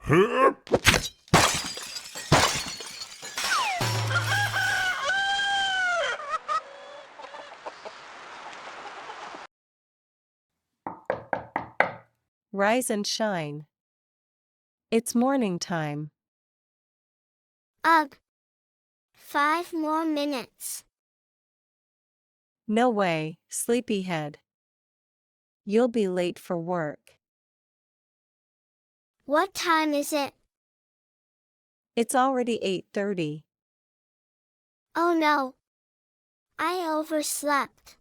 Rise and shine. It's morning time. Ugh. 5 more minutes. No way, sleepyhead. You'll be late for work. What time is it? It's already 8:30. Oh no. I overslept.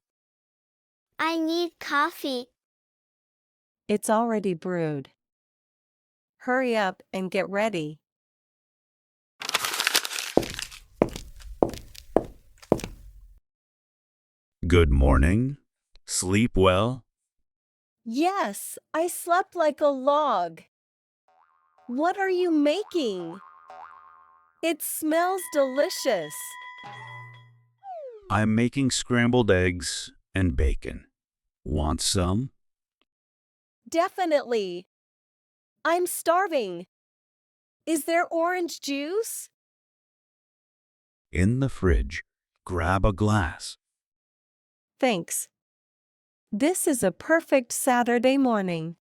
I need coffee. It's already brewed. Hurry up and get ready. Good morning. Sleep well? Yes, I slept like a log. What are you making? It smells delicious. I'm making scrambled eggs and bacon. Want some? Definitely. I'm starving. Is there orange juice? In the fridge. Grab a glass. Thanks. This is a perfect Saturday morning.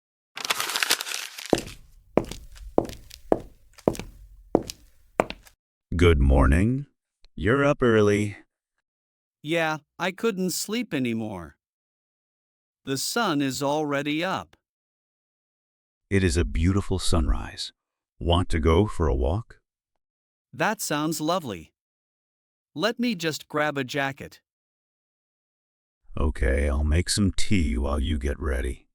Good morning. You're up early. Yeah, I couldn't sleep anymore. The sun is already up. It is a beautiful sunrise. Want to go for a walk? That sounds lovely. Let me just grab a jacket. Okay, I'll make some tea while you get ready.